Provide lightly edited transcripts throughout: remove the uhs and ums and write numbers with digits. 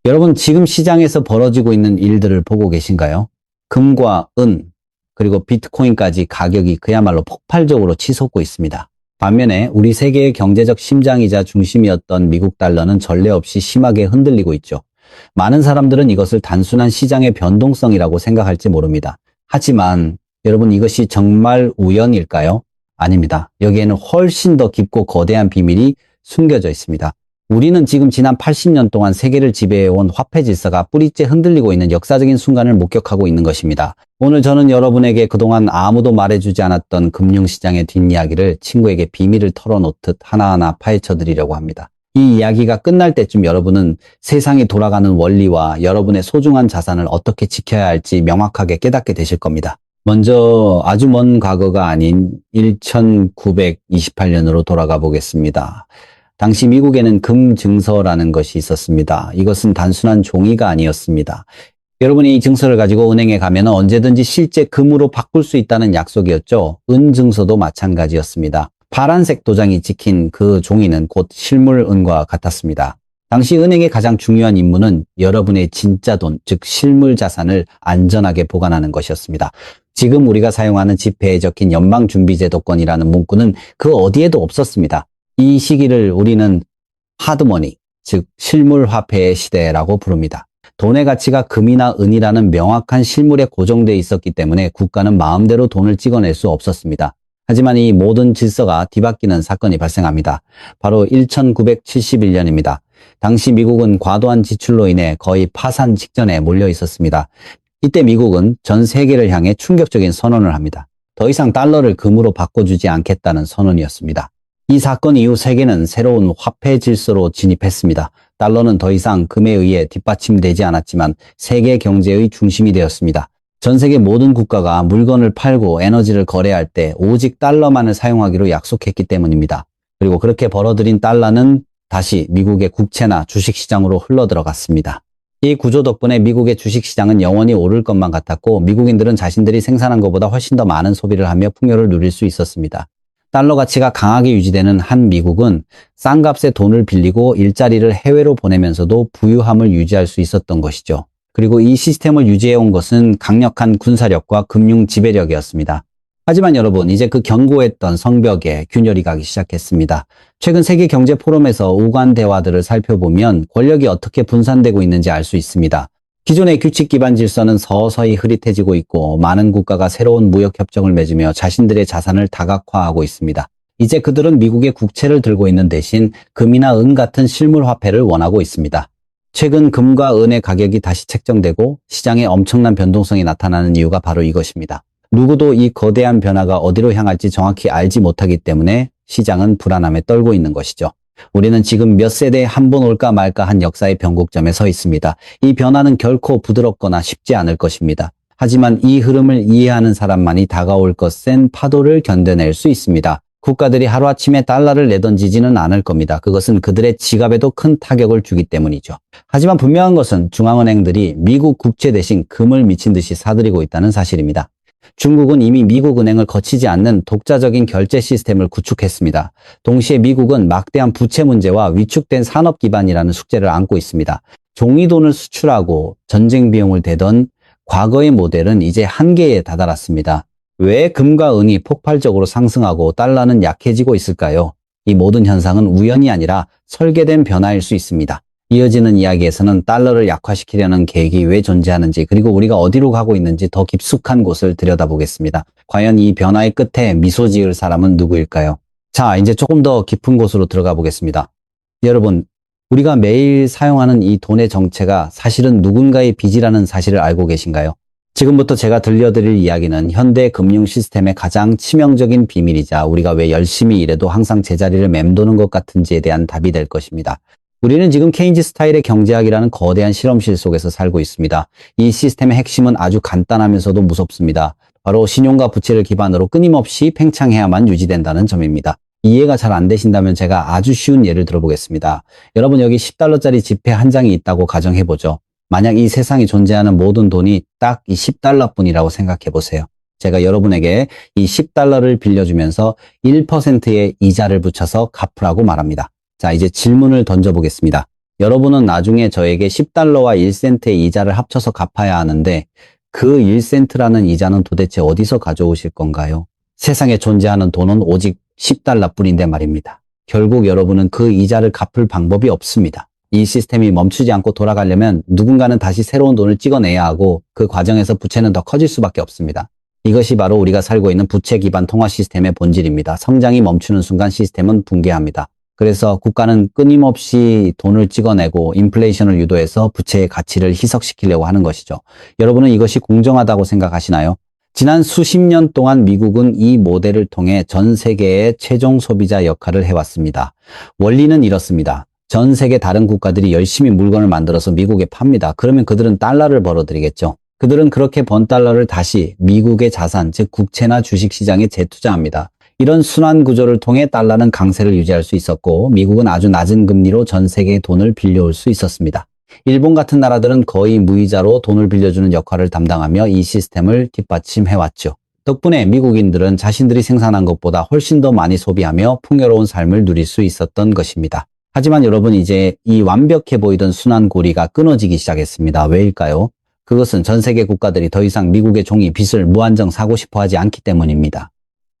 여러분 지금 시장에서 벌어지고 있는 일들을 보고 계신가요? 금과 은, 그리고 비트코인까지 가격이 그야말로 폭발적으로 치솟고 있습니다. 반면에 우리 세계의 경제적 심장이자 중심이었던 미국 달러는 전례 없이 심하게 흔들리고 있죠. 많은 사람들은 이것을 단순한 시장의 변동성이라고 생각할지 모릅니다. 하지만 여러분 이것이 정말 우연일까요? 아닙니다. 여기에는 훨씬 더 깊고 거대한 비밀이 숨겨져 있습니다. 우리는 지금 지난 80년 동안 세계를 지배해온 화폐 질서가 뿌리째 흔들리고 있는 역사적인 순간을 목격하고 있는 것입니다. 오늘 저는 여러분에게 그동안 아무도 말해주지 않았던 금융시장의 뒷이야기를 친구에게 비밀을 털어놓듯 하나하나 파헤쳐 드리려고 합니다. 이 이야기가 끝날 때쯤 여러분은 세상이 돌아가는 원리와 여러분의 소중한 자산을 어떻게 지켜야 할지 명확하게 깨닫게 되실 겁니다. 먼저 아주 먼 과거가 아닌 1928년으로 돌아가 보겠습니다. 당시 미국에는 금증서라는 것이 있었습니다. 이것은 단순한 종이가 아니었습니다. 여러분이 이 증서를 가지고 은행에 가면 언제든지 실제 금으로 바꿀 수 있다는 약속이었죠. 은증서도 마찬가지였습니다. 파란색 도장이 찍힌 그 종이는 곧 실물 은과 같았습니다. 당시 은행의 가장 중요한 임무는 여러분의 진짜 돈, 즉 실물 자산을 안전하게 보관하는 것이었습니다. 지금 우리가 사용하는 지폐에 적힌 연방준비제도권이라는 문구는 그 어디에도 없었습니다. 이 시기를 우리는 하드머니, 즉 실물 화폐의 시대라고 부릅니다. 돈의 가치가 금이나 은이라는 명확한 실물에 고정되어 있었기 때문에 국가는 마음대로 돈을 찍어낼 수 없었습니다. 하지만 이 모든 질서가 뒤바뀌는 사건이 발생합니다. 바로 1971년입니다. 당시 미국은 과도한 지출로 인해 거의 파산 직전에 몰려 있었습니다. 이때 미국은 전 세계를 향해 충격적인 선언을 합니다. 더 이상 달러를 금으로 바꿔주지 않겠다는 선언이었습니다. 이 사건 이후 세계는 새로운 화폐 질서로 진입했습니다. 달러는 더 이상 금에 의해 뒷받침되지 않았지만 세계 경제의 중심이 되었습니다. 전 세계 모든 국가가 물건을 팔고 에너지를 거래할 때 오직 달러만을 사용하기로 약속했기 때문입니다. 그리고 그렇게 벌어들인 달러는 다시 미국의 국채나 주식시장으로 흘러들어갔습니다. 이 구조 덕분에 미국의 주식시장은 영원히 오를 것만 같았고 미국인들은 자신들이 생산한 것보다 훨씬 더 많은 소비를 하며 풍요를 누릴 수 있었습니다. 달러 가치가 강하게 유지되는 한 미국은 싼 값에 돈을 빌리고 일자리를 해외로 보내면서도 부유함을 유지할 수 있었던 것이죠. 그리고 이 시스템을 유지해온 것은 강력한 군사력과 금융 지배력이었습니다. 하지만 여러분, 이제 그 견고했던 성벽에 균열이 가기 시작했습니다. 최근 세계 경제 포럼에서 오간 대화들을 살펴보면 권력이 어떻게 분산되고 있는지 알 수 있습니다. 기존의 규칙 기반 질서는 서서히 흐릿해지고 있고 많은 국가가 새로운 무역 협정을 맺으며 자신들의 자산을 다각화하고 있습니다. 이제 그들은 미국의 국채를 들고 있는 대신 금이나 은 같은 실물 화폐를 원하고 있습니다. 최근 금과 은의 가격이 다시 책정되고 시장에 엄청난 변동성이 나타나는 이유가 바로 이것입니다. 누구도 이 거대한 변화가 어디로 향할지 정확히 알지 못하기 때문에 시장은 불안함에 떨고 있는 것이죠. 우리는 지금 몇 세대에 한 번 올까 말까 한 역사의 변곡점에 서 있습니다. 이 변화는 결코 부드럽거나 쉽지 않을 것입니다. 하지만 이 흐름을 이해하는 사람만이 다가올 것 센 파도를 견뎌낼 수 있습니다. 국가들이 하루아침에 달러를 내던지지는 않을 겁니다. 그것은 그들의 지갑에도 큰 타격을 주기 때문이죠. 하지만 분명한 것은 중앙은행들이 미국 국채 대신 금을 미친 듯이 사들이고 있다는 사실입니다. 중국은 이미 미국 은행을 거치지 않는 독자적인 결제 시스템을 구축했습니다. 동시에 미국은 막대한 부채 문제와 위축된 산업 기반이라는 숙제를 안고 있습니다. 종이돈을 수출하고 전쟁 비용을 대던 과거의 모델은 이제 한계에 다다랐습니다. 왜 금과 은이 폭발적으로 상승하고 달러는 약해지고 있을까요? 이 모든 현상은 우연이 아니라 설계된 변화일 수 있습니다. 이어지는 이야기에서는 달러를 약화시키려는 계획이 왜 존재하는지 그리고 우리가 어디로 가고 있는지 더 깊숙한 곳을 들여다보겠습니다. 과연 이 변화의 끝에 미소 지을 사람은 누구일까요? 자, 이제 조금 더 깊은 곳으로 들어가 보겠습니다. 여러분, 우리가 매일 사용하는 이 돈의 정체가 사실은 누군가의 빚이라는 사실을 알고 계신가요? 지금부터 제가 들려드릴 이야기는 현대 금융 시스템의 가장 치명적인 비밀이자 우리가 왜 열심히 일해도 항상 제자리를 맴도는 것 같은지에 대한 답이 될 것입니다. 우리는 지금 케인즈 스타일의 경제학이라는 거대한 실험실 속에서 살고 있습니다. 이 시스템의 핵심은 아주 간단하면서도 무섭습니다. 바로 신용과 부채를 기반으로 끊임없이 팽창해야만 유지된다는 점입니다. 이해가 잘 안 되신다면 제가 아주 쉬운 예를 들어보겠습니다. 여러분 여기 10달러짜리 지폐 한 장이 있다고 가정해보죠. 만약 이 세상에 존재하는 모든 돈이 딱 이 10달러뿐이라고 생각해보세요. 제가 여러분에게 이 10달러를 빌려주면서 1%의 이자를 붙여서 갚으라고 말합니다. 자, 이제 질문을 던져보겠습니다. 여러분은 나중에 저에게 10달러와 1센트의 이자를 합쳐서 갚아야 하는데 그 1센트라는 이자는 도대체 어디서 가져오실 건가요? 세상에 존재하는 돈은 오직 10달러뿐인데 말입니다. 결국 여러분은 그 이자를 갚을 방법이 없습니다. 이 시스템이 멈추지 않고 돌아가려면 누군가는 다시 새로운 돈을 찍어내야 하고 그 과정에서 부채는 더 커질 수밖에 없습니다. 이것이 바로 우리가 살고 있는 부채 기반 통화 시스템의 본질입니다. 성장이 멈추는 순간 시스템은 붕괴합니다. 그래서 국가는 끊임없이 돈을 찍어내고 인플레이션을 유도해서 부채의 가치를 희석시키려고 하는 것이죠. 여러분은 이것이 공정하다고 생각하시나요? 지난 수십 년 동안 미국은 이 모델을 통해 전 세계의 최종 소비자 역할을 해왔습니다. 원리는 이렇습니다. 전 세계 다른 국가들이 열심히 물건을 만들어서 미국에 팝니다. 그러면 그들은 달러를 벌어들이겠죠. 그들은 그렇게 번 달러를 다시 미국의 자산, 즉 국채나 주식시장에 재투자합니다. 이런 순환 구조를 통해 달러는 강세를 유지할 수 있었고 미국은 아주 낮은 금리로 전 세계에 돈을 빌려올 수 있었습니다. 일본 같은 나라들은 거의 무이자로 돈을 빌려주는 역할을 담당하며 이 시스템을 뒷받침해왔죠. 덕분에 미국인들은 자신들이 생산한 것보다 훨씬 더 많이 소비하며 풍요로운 삶을 누릴 수 있었던 것입니다. 하지만 여러분 이제 이 완벽해 보이던 순환고리가 끊어지기 시작했습니다. 왜일까요? 그것은 전 세계 국가들이 더 이상 미국의 종이 빚을 무한정 사고 싶어 하지 않기 때문입니다.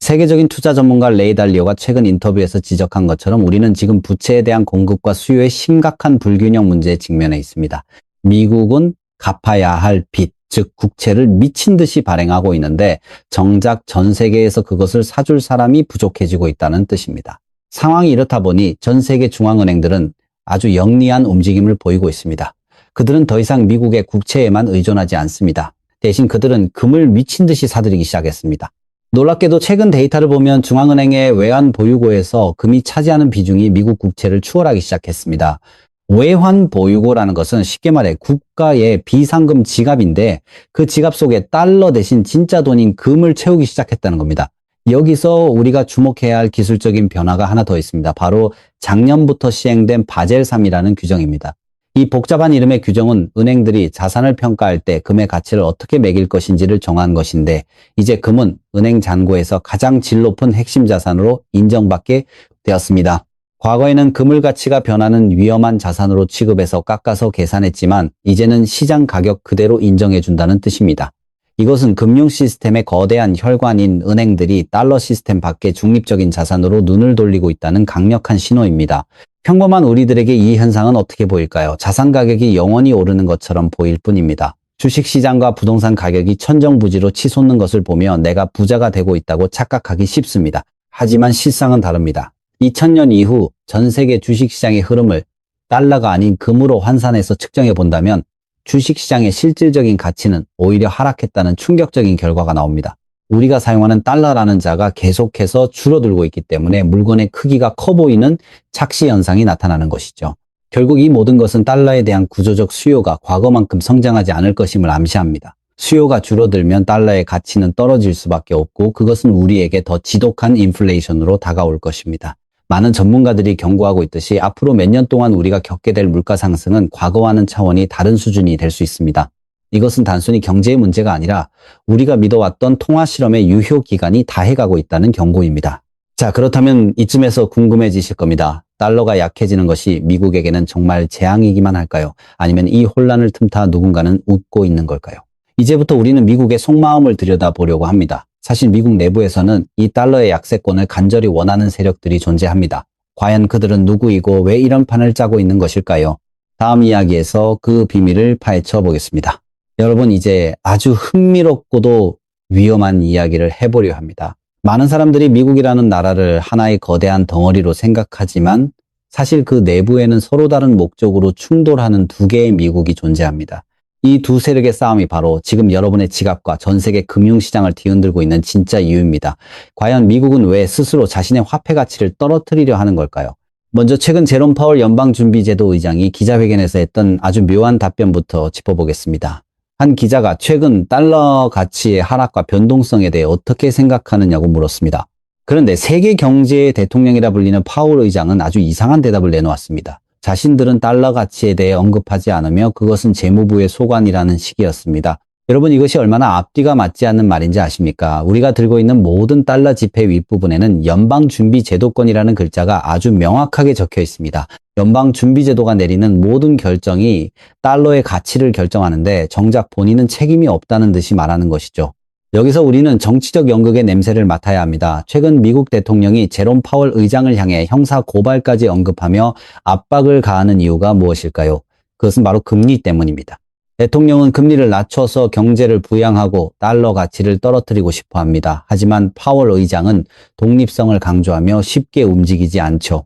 세계적인 투자 전문가 레이 달리오가 최근 인터뷰에서 지적한 것처럼 우리는 지금 부채에 대한 공급과 수요의 심각한 불균형 문제에 직면해 있습니다. 미국은 갚아야 할 빚, 즉 국채를 미친 듯이 발행하고 있는데 정작 전 세계에서 그것을 사줄 사람이 부족해지고 있다는 뜻입니다. 상황이 이렇다 보니 전 세계 중앙은행들은 아주 영리한 움직임을 보이고 있습니다. 그들은 더 이상 미국의 국채에만 의존하지 않습니다. 대신 그들은 금을 미친 듯이 사들이기 시작했습니다. 놀랍게도 최근 데이터를 보면 중앙은행의 외환 보유고에서 금이 차지하는 비중이 미국 국채를 추월하기 시작했습니다. 외환 보유고라는 것은 쉽게 말해 국가의 비상금 지갑인데 그 지갑 속에 달러 대신 진짜 돈인 금을 채우기 시작했다는 겁니다. 여기서 우리가 주목해야 할 기술적인 변화가 하나 더 있습니다. 바로 작년부터 시행된 바젤 3이라는 규정입니다. 이 복잡한 이름의 규정은 은행들이 자산을 평가할 때 금의 가치를 어떻게 매길 것인지를 정한 것인데 이제 금은 은행 잔고에서 가장 질 높은 핵심 자산으로 인정받게 되었습니다. 과거에는 금을 가치가 변하는 위험한 자산으로 취급해서 깎아서 계산했지만 이제는 시장 가격 그대로 인정해준다는 뜻입니다. 이것은 금융 시스템의 거대한 혈관인 은행들이 달러 시스템 밖의 중립적인 자산으로 눈을 돌리고 있다는 강력한 신호입니다. 평범한 우리들에게 이 현상은 어떻게 보일까요? 자산 가격이 영원히 오르는 것처럼 보일 뿐입니다. 주식시장과 부동산 가격이 천정부지로 치솟는 것을 보며 내가 부자가 되고 있다고 착각하기 쉽습니다. 하지만 실상은 다릅니다. 2000년 이후 전 세계 주식시장의 흐름을 달러가 아닌 금으로 환산해서 측정해 본다면 주식시장의 실질적인 가치는 오히려 하락했다는 충격적인 결과가 나옵니다. 우리가 사용하는 달러라는 자가 계속해서 줄어들고 있기 때문에 물건의 크기가 커 보이는 착시 현상이 나타나는 것이죠. 결국 이 모든 것은 달러에 대한 구조적 수요가 과거만큼 성장하지 않을 것임을 암시합니다. 수요가 줄어들면 달러의 가치는 떨어질 수밖에 없고 그것은 우리에게 더 지독한 인플레이션으로 다가올 것입니다. 많은 전문가들이 경고하고 있듯이 앞으로 몇 년 동안 우리가 겪게 될 물가 상승은 과거와는 차원이 다른 수준이 될 수 있습니다. 이것은 단순히 경제의 문제가 아니라 우리가 믿어왔던 통화 실험의 유효 기간이 다해가고 있다는 경고입니다. 자, 그렇다면 이쯤에서 궁금해지실 겁니다. 달러가 약해지는 것이 미국에게는 정말 재앙이기만 할까요? 아니면 이 혼란을 틈타 누군가는 웃고 있는 걸까요? 이제부터 우리는 미국의 속마음을 들여다보려고 합니다. 사실 미국 내부에서는 이 달러의 약세권을 간절히 원하는 세력들이 존재합니다. 과연 그들은 누구이고 왜 이런 판을 짜고 있는 것일까요? 다음 이야기에서 그 비밀을 파헤쳐 보겠습니다. 여러분 이제 아주 흥미롭고도 위험한 이야기를 해보려 합니다. 많은 사람들이 미국이라는 나라를 하나의 거대한 덩어리로 생각하지만 사실 그 내부에는 서로 다른 목적으로 충돌하는 두 개의 미국이 존재합니다. 이 두 세력의 싸움이 바로 지금 여러분의 지갑과 전 세계 금융시장을 뒤흔들고 있는 진짜 이유입니다. 과연 미국은 왜 스스로 자신의 화폐 가치를 떨어뜨리려 하는 걸까요? 먼저 최근 제롬 파월 연방준비제도 의장이 기자회견에서 했던 아주 묘한 답변부터 짚어보겠습니다. 한 기자가 최근 달러 가치의 하락과 변동성에 대해 어떻게 생각하느냐고 물었습니다. 그런데 세계 경제의 대통령이라 불리는 파월 의장은 아주 이상한 대답을 내놓았습니다. 자신들은 달러 가치에 대해 언급하지 않으며 그것은 재무부의 소관이라는 식이었습니다. 여러분 이것이 얼마나 앞뒤가 맞지 않는 말인지 아십니까? 우리가 들고 있는 모든 달러 지폐 윗부분에는 연방준비제도권이라는 글자가 아주 명확하게 적혀 있습니다. 연방준비제도가 내리는 모든 결정이 달러의 가치를 결정하는데 정작 본인은 책임이 없다는 듯이 말하는 것이죠. 여기서 우리는 정치적 연극의 냄새를 맡아야 합니다. 최근 미국 대통령이 제롬 파월 의장을 향해 형사 고발까지 언급하며 압박을 가하는 이유가 무엇일까요? 그것은 바로 금리 때문입니다. 대통령은 금리를 낮춰서 경제를 부양하고 달러 가치를 떨어뜨리고 싶어 합니다. 하지만 파월 의장은 독립성을 강조하며 쉽게 움직이지 않죠.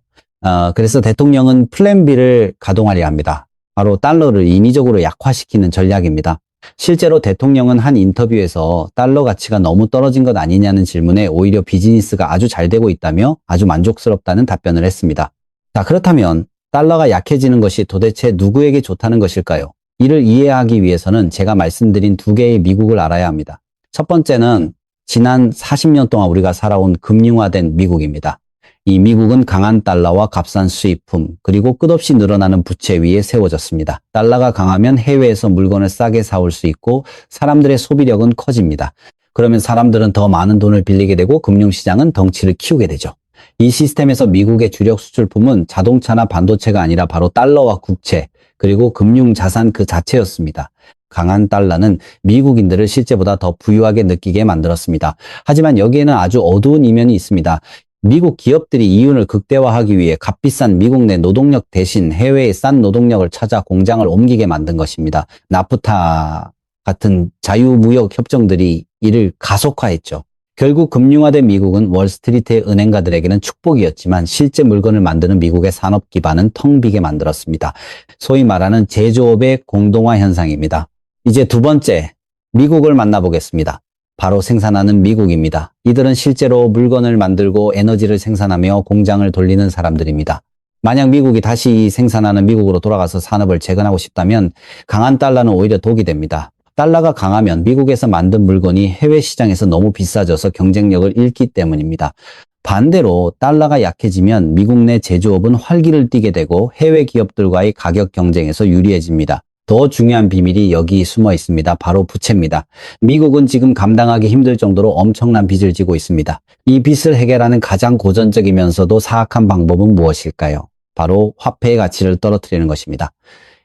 그래서 대통령은 플랜 B를 가동하려 합니다. 바로 달러를 인위적으로 약화시키는 전략입니다. 실제로 대통령은 한 인터뷰에서 달러 가치가 너무 떨어진 것 아니냐는 질문에 오히려 비즈니스가 아주 잘 되고 있다며 아주 만족스럽다는 답변을 했습니다. 자, 그렇다면 달러가 약해지는 것이 도대체 누구에게 좋다는 것일까요? 이를 이해하기 위해서는 제가 말씀드린 두 개의 미국을 알아야 합니다. 첫 번째는 지난 40년 동안 우리가 살아온 금융화된 미국입니다. 이 미국은 강한 달러와 값싼 수입품, 그리고 끝없이 늘어나는 부채 위에 세워졌습니다. 달러가 강하면 해외에서 물건을 싸게 사올 수 있고 사람들의 소비력은 커집니다. 그러면 사람들은 더 많은 돈을 빌리게 되고 금융시장은 덩치를 키우게 되죠. 이 시스템에서 미국의 주력 수출품은 자동차나 반도체가 아니라 바로 달러와 국채, 그리고 금융자산 그 자체였습니다. 강한 달러는 미국인들을 실제보다 더 부유하게 느끼게 만들었습니다. 하지만 여기에는 아주 어두운 이면이 있습니다. 미국 기업들이 이윤을 극대화하기 위해 값비싼 미국 내 노동력 대신 해외의 싼 노동력을 찾아 공장을 옮기게 만든 것입니다. 나프타 같은 자유무역 협정들이 이를 가속화했죠. 결국 금융화된 미국은 월스트리트의 은행가들에게는 축복이었지만 실제 물건을 만드는 미국의 산업 기반은 텅 비게 만들었습니다. 소위 말하는 제조업의 공동화 현상입니다. 이제 두 번째, 미국을 만나보겠습니다. 바로 생산하는 미국입니다. 이들은 실제로 물건을 만들고 에너지를 생산하며 공장을 돌리는 사람들입니다. 만약 미국이 다시 생산하는 미국으로 돌아가서 산업을 재건하고 싶다면 강한 달러는 오히려 독이 됩니다. 달러가 강하면 미국에서 만든 물건이 해외 시장에서 너무 비싸져서 경쟁력을 잃기 때문입니다. 반대로 달러가 약해지면 미국 내 제조업은 활기를 띠게 되고 해외 기업들과의 가격 경쟁에서 유리해집니다. 더 중요한 비밀이 여기 숨어 있습니다. 바로 부채입니다. 미국은 지금 감당하기 힘들 정도로 엄청난 빚을 지고 있습니다. 이 빚을 해결하는 가장 고전적이면서도 사악한 방법은 무엇일까요? 바로 화폐의 가치를 떨어뜨리는 것입니다.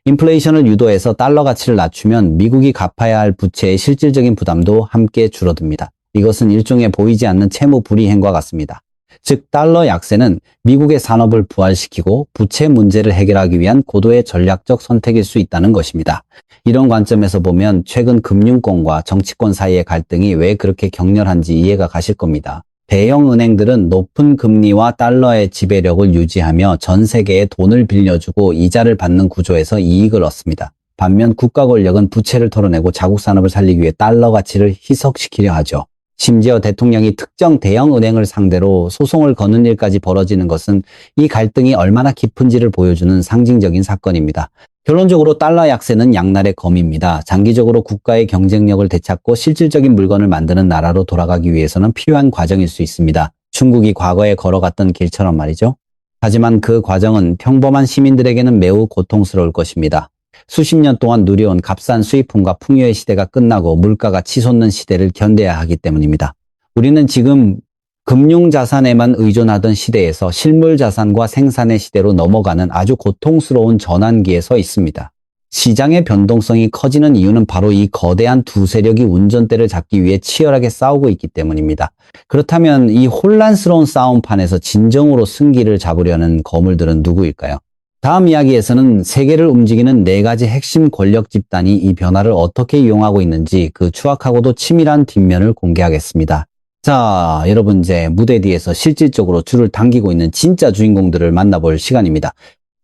인플레이션을 유도해서 달러 가치를 낮추면 미국이 갚아야 할 부채의 실질적인 부담도 함께 줄어듭니다. 이것은 일종의 보이지 않는 채무 불이행과 같습니다. 즉 달러 약세는 미국의 산업을 부활시키고 부채 문제를 해결하기 위한 고도의 전략적 선택일 수 있다는 것입니다. 이런 관점에서 보면 최근 금융권과 정치권 사이의 갈등이 왜 그렇게 격렬한지 이해가 가실 겁니다. 대형 은행들은 높은 금리와 달러의 지배력을 유지하며 전 세계에 돈을 빌려주고 이자를 받는 구조에서 이익을 얻습니다. 반면 국가 권력은 부채를 털어내고 자국 산업을 살리기 위해 달러 가치를 희석시키려 하죠. 심지어 대통령이 특정 대형 은행을 상대로 소송을 거는 일까지 벌어지는 것은 이 갈등이 얼마나 깊은지를 보여주는 상징적인 사건입니다. 결론적으로 달러 약세는 양날의 검입니다. 장기적으로 국가의 경쟁력을 되찾고 실질적인 물건을 만드는 나라로 돌아가기 위해서는 필요한 과정일 수 있습니다. 중국이 과거에 걸어갔던 길처럼 말이죠. 하지만 그 과정은 평범한 시민들에게는 매우 고통스러울 것입니다. 수십 년 동안 누려온 값싼 수입품과 풍요의 시대가 끝나고 물가가 치솟는 시대를 견뎌야 하기 때문입니다. 우리는 지금 금융자산에만 의존하던 시대에서 실물자산과 생산의 시대로 넘어가는 아주 고통스러운 전환기에 서 있습니다. 시장의 변동성이 커지는 이유는 바로 이 거대한 두 세력이 운전대를 잡기 위해 치열하게 싸우고 있기 때문입니다. 그렇다면 이 혼란스러운 싸움판에서 진정으로 승기를 잡으려는 거물들은 누구일까요? 다음 이야기에서는 세계를 움직이는 네 가지 핵심 권력 집단이 이 변화를 어떻게 이용하고 있는지 그 추악하고도 치밀한 뒷면을 공개하겠습니다. 자, 여러분 이제 무대 뒤에서 실질적으로 줄을 당기고 있는 진짜 주인공들을 만나볼 시간입니다.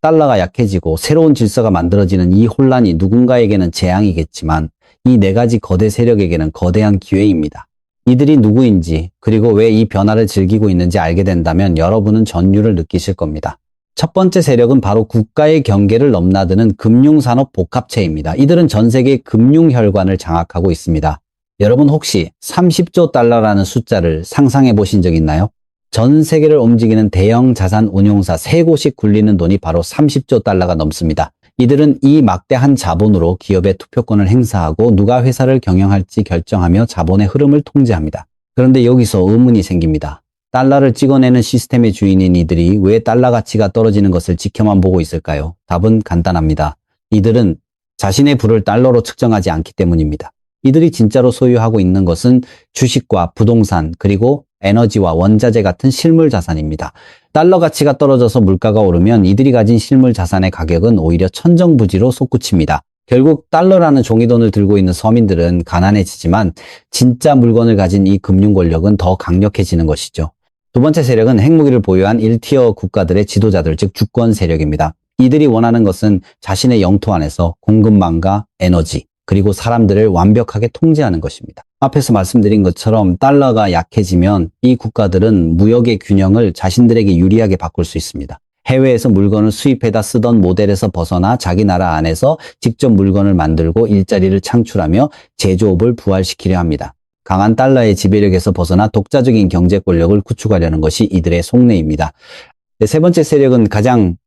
달러가 약해지고 새로운 질서가 만들어지는 이 혼란이 누군가에게는 재앙이겠지만 이 네 가지 거대 세력에게는 거대한 기회입니다. 이들이 누구인지 그리고 왜 이 변화를 즐기고 있는지 알게 된다면 여러분은 전율을 느끼실 겁니다. 첫 번째 세력은 바로 국가의 경계를 넘나드는 금융산업 복합체입니다. 이들은 전 세계 금융혈관을 장악하고 있습니다. 여러분 혹시 30조 달러라는 숫자를 상상해 보신 적 있나요? 전 세계를 움직이는 대형 자산 운용사 3곳이 굴리는 돈이 바로 30조 달러가 넘습니다. 이들은 이 막대한 자본으로 기업의 투표권을 행사하고 누가 회사를 경영할지 결정하며 자본의 흐름을 통제합니다. 그런데 여기서 의문이 생깁니다. 달러를 찍어내는 시스템의 주인인 이들이 왜 달러 가치가 떨어지는 것을 지켜만 보고 있을까요? 답은 간단합니다. 이들은 자신의 부를 달러로 측정하지 않기 때문입니다. 이들이 진짜로 소유하고 있는 것은 주식과 부동산 그리고 에너지와 원자재 같은 실물 자산입니다. 달러 가치가 떨어져서 물가가 오르면 이들이 가진 실물 자산의 가격은 오히려 천정부지로 솟구칩니다. 결국 달러라는 종이돈을 들고 있는 서민들은 가난해지지만 진짜 물건을 가진 이 금융 권력은 더 강력해지는 것이죠. 두 번째 세력은 핵무기를 보유한 1티어 국가들의 지도자들, 즉 주권 세력입니다. 이들이 원하는 것은 자신의 영토 안에서 공급망과 에너지, 그리고 사람들을 완벽하게 통제하는 것입니다. 앞에서 말씀드린 것처럼 달러가 약해지면 이 국가들은 무역의 균형을 자신들에게 유리하게 바꿀 수 있습니다. 해외에서 물건을 수입해다 쓰던 모델에서 벗어나 자기 나라 안에서 직접 물건을 만들고 일자리를 창출하며 제조업을 부활시키려 합니다. 강한 달러의 지배력에서 벗어나 독자적인 경제 권력을 구축하려는 것이 이들의 속내입니다. 세 번째 세력은 가장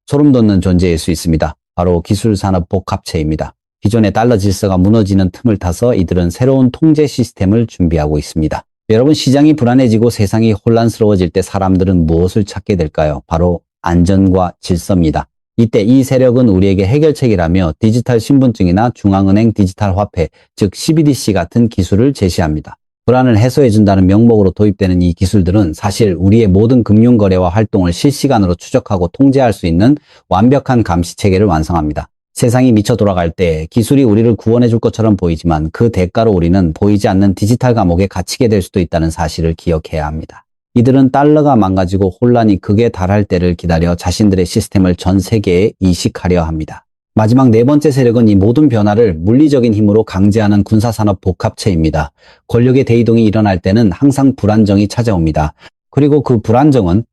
소름 돋는 존재일 수 있습니다. 바로 기술산업 복합체입니다. 기존의 달러 질서가 무너지는 틈을 타서 이들은 새로운 통제 시스템을 준비하고 있습니다. 여러분, 시장이 불안해지고 세상이 혼란스러워질 때 사람들은 무엇을 찾게 될까요? 바로 안전과 질서입니다. 이때 이 세력은 우리에게 해결책이라며 디지털 신분증이나 중앙은행 디지털 화폐, 즉 CBDC 같은 기술을 제시합니다. 불안을 해소해준다는 명목으로 도입되는 이 기술들은 사실 우리의 모든 금융거래와 활동을 실시간으로 추적하고 통제할 수 있는 완벽한 감시체계를 완성합니다. 세상이 미쳐 돌아갈 때 기술이 우리를 구원해 줄 것처럼 보이지만 그 대가로 우리는 보이지 않는 디지털 감옥에 갇히게 될 수도 있다는 사실을 기억해야 합니다. 이들은 달러가 망가지고 혼란이 극에 달할 때를 기다려 자신들의 시스템을 전 세계에 이식하려 합니다. 마지막 네 번째 세력은 이 모든 변화를 물리적인 힘으로 강제하는 군사산업 복합체입니다. 권력의 대이동이 일어날 때는 항상 불안정이 찾아옵니다. 그리고 그 불안정은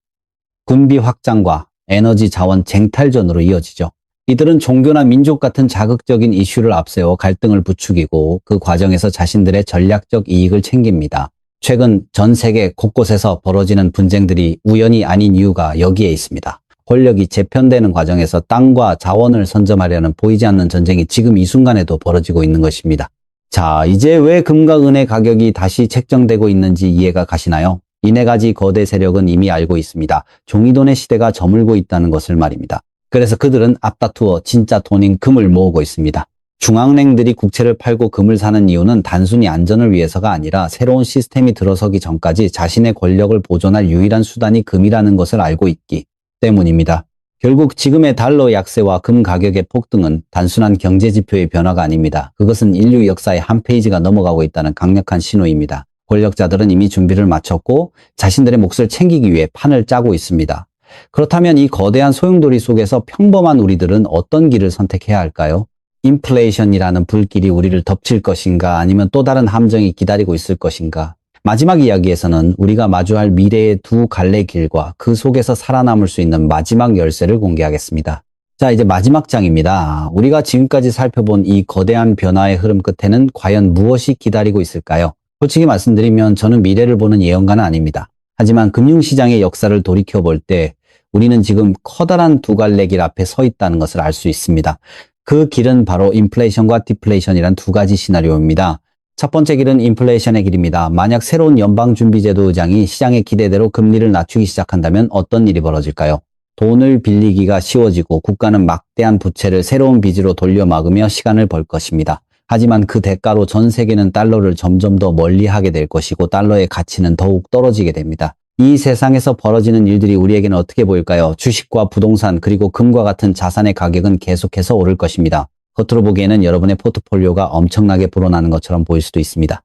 군비 확장과 에너지 자원 쟁탈전으로 이어지죠. 이들은 종교나 민족 같은 자극적인 이슈를 앞세워 갈등을 부추기고 그 과정에서 자신들의 전략적 이익을 챙깁니다. 최근 전 세계 곳곳에서 벌어지는 분쟁들이 우연이 아닌 이유가 여기에 있습니다. 권력이 재편되는 과정에서 땅과 자원을 선점하려는 보이지 않는 전쟁이 지금 이 순간에도 벌어지고 있는 것입니다. 자, 이제 왜 금과 은의 가격이 다시 책정되고 있는지 이해가 가시나요? 이 네 가지 거대 세력은 이미 알고 있습니다. 종이돈의 시대가 저물고 있다는 것을 말입니다. 그래서 그들은 앞다투어 진짜 돈인 금을 모으고 있습니다. 중앙은행들이 국채를 팔고 금을 사는 이유는 단순히 안전을 위해서가 아니라 새로운 시스템이 들어서기 전까지 자신의 권력을 보존할 유일한 수단이 금이라는 것을 알고 있기 때문입니다. 결국 지금의 달러 약세와 금 가격의 폭등은 단순한 경제 지표의 변화가 아닙니다. 그것은 인류 역사의 한 페이지가 넘어가고 있다는 강력한 신호입니다. 권력자들은 이미 준비를 마쳤고 자신들의 몫을 챙기기 위해 판을 짜고 있습니다. 그렇다면 이 거대한 소용돌이 속에서 평범한 우리들은 어떤 길을 선택해야 할까요? 인플레이션이라는 불길이 우리를 덮칠 것인가, 아니면 또 다른 함정이 기다리고 있을 것인가? 마지막 이야기에서는 우리가 마주할 미래의 두 갈래 길과 그 속에서 살아남을 수 있는 마지막 열쇠를 공개하겠습니다. 자, 이제 마지막 장입니다. 우리가 지금까지 살펴본 이 거대한 변화의 흐름 끝에는 과연 무엇이 기다리고 있을까요? 솔직히 말씀드리면 저는 미래를 보는 예언가는 아닙니다. 하지만 금융시장의 역사를 돌이켜볼 때 우리는 지금 커다란 두 갈래 길 앞에 서 있다는 것을 알 수 있습니다. 그 길은 바로 인플레이션과 디플레이션이란 두 가지 시나리오입니다. 첫 번째 길은 인플레이션의 길입니다. 만약 새로운 연방준비제도 의장이 시장의 기대대로 금리를 낮추기 시작한다면 어떤 일이 벌어질까요? 돈을 빌리기가 쉬워지고 국가는 막대한 부채를 새로운 빚으로 돌려막으며 시간을 벌 것입니다. 하지만 그 대가로 전 세계는 달러를 점점 더 멀리하게 될 것이고 달러의 가치는 더욱 떨어지게 됩니다. 이 세상에서 벌어지는 일들이 우리에게는 어떻게 보일까요? 주식과 부동산 그리고 금과 같은 자산의 가격은 계속해서 오를 것입니다. 겉으로 보기에는 여러분의 포트폴리오가 엄청나게 불어나는 것처럼 보일 수도 있습니다.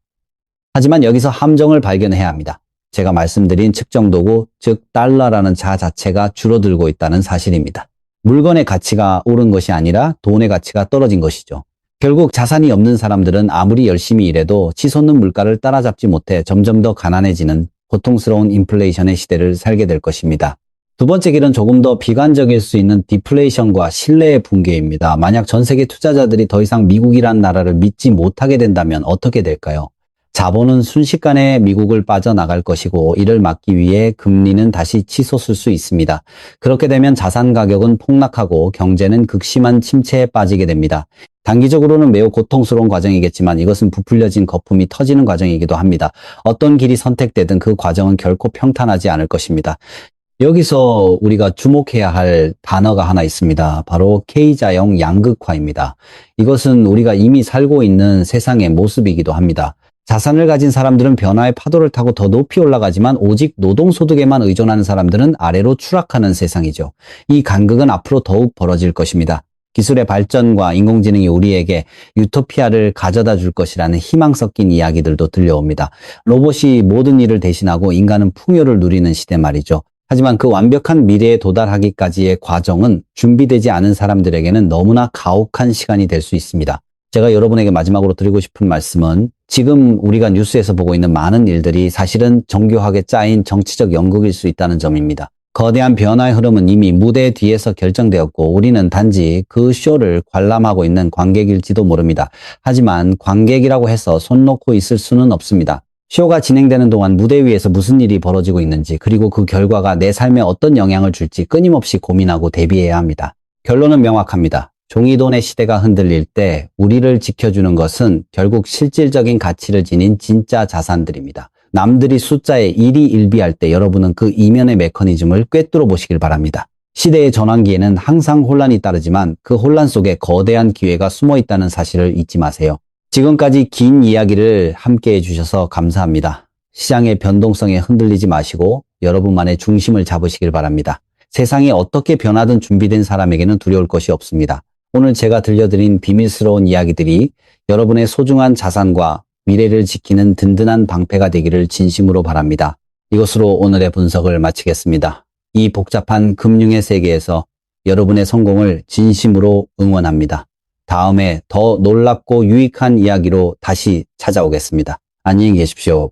하지만 여기서 함정을 발견해야 합니다. 제가 말씀드린 측정 도구, 즉 달러라는 자 자체가 줄어들고 있다는 사실입니다. 물건의 가치가 오른 것이 아니라 돈의 가치가 떨어진 것이죠. 결국 자산이 없는 사람들은 아무리 열심히 일해도 치솟는 물가를 따라잡지 못해 점점 더 가난해지는 고통스러운 인플레이션의 시대를 살게 될 것입니다. 두 번째 길은 조금 더 비관적일 수 있는 디플레이션과 신뢰의 붕괴입니다. 만약 전 세계 투자자들이 더 이상 미국이란 나라를 믿지 못하게 된다면 어떻게 될까요? 자본은 순식간에 미국을 빠져나갈 것이고 이를 막기 위해 금리는 다시 치솟을 수 있습니다. 그렇게 되면 자산 가격은 폭락하고 경제는 극심한 침체에 빠지게 됩니다. 단기적으로는 매우 고통스러운 과정이겠지만 이것은 부풀려진 거품이 터지는 과정이기도 합니다. 어떤 길이 선택되든 그 과정은 결코 평탄하지 않을 것입니다. 여기서 우리가 주목해야 할 단어가 하나 있습니다. 바로 K자형 양극화입니다. 이것은 우리가 이미 살고 있는 세상의 모습이기도 합니다. 자산을 가진 사람들은 변화의 파도를 타고 더 높이 올라가지만 오직 노동소득에만 의존하는 사람들은 아래로 추락하는 세상이죠. 이 간극은 앞으로 더욱 벌어질 것입니다. 기술의 발전과 인공지능이 우리에게 유토피아를 가져다 줄 것이라는 희망 섞인 이야기들도 들려옵니다. 로봇이 모든 일을 대신하고 인간은 풍요를 누리는 시대 말이죠. 하지만 그 완벽한 미래에 도달하기까지의 과정은 준비되지 않은 사람들에게는 너무나 가혹한 시간이 될 수 있습니다. 제가 여러분에게 마지막으로 드리고 싶은 말씀은 지금 우리가 뉴스에서 보고 있는 많은 일들이 사실은 정교하게 짜인 정치적 연극일 수 있다는 점입니다. 거대한 변화의 흐름은 이미 무대 뒤에서 결정되었고 우리는 단지 그 쇼를 관람하고 있는 관객일지도 모릅니다. 하지만 관객이라고 해서 손 놓고 있을 수는 없습니다. 쇼가 진행되는 동안 무대 위에서 무슨 일이 벌어지고 있는지 그리고 그 결과가 내 삶에 어떤 영향을 줄지 끊임없이 고민하고 대비해야 합니다. 결론은 명확합니다. 종이돈의 시대가 흔들릴 때 우리를 지켜주는 것은 결국 실질적인 가치를 지닌 진짜 자산들입니다. 남들이 숫자에 일희일비할 때 여러분은 그 이면의 메커니즘을 꿰뚫어 보시길 바랍니다. 시대의 전환기에는 항상 혼란이 따르지만 그 혼란 속에 거대한 기회가 숨어 있다는 사실을 잊지 마세요. 지금까지 긴 이야기를 함께 해주셔서 감사합니다. 시장의 변동성에 흔들리지 마시고 여러분만의 중심을 잡으시길 바랍니다. 세상이 어떻게 변하든 준비된 사람에게는 두려울 것이 없습니다. 오늘 제가 들려드린 비밀스러운 이야기들이 여러분의 소중한 자산과 미래를 지키는 든든한 방패가 되기를 진심으로 바랍니다. 이것으로 오늘의 분석을 마치겠습니다. 이 복잡한 금융의 세계에서 여러분의 성공을 진심으로 응원합니다. 다음에 더 놀랍고 유익한 이야기로 다시 찾아오겠습니다. 안녕히 계십시오.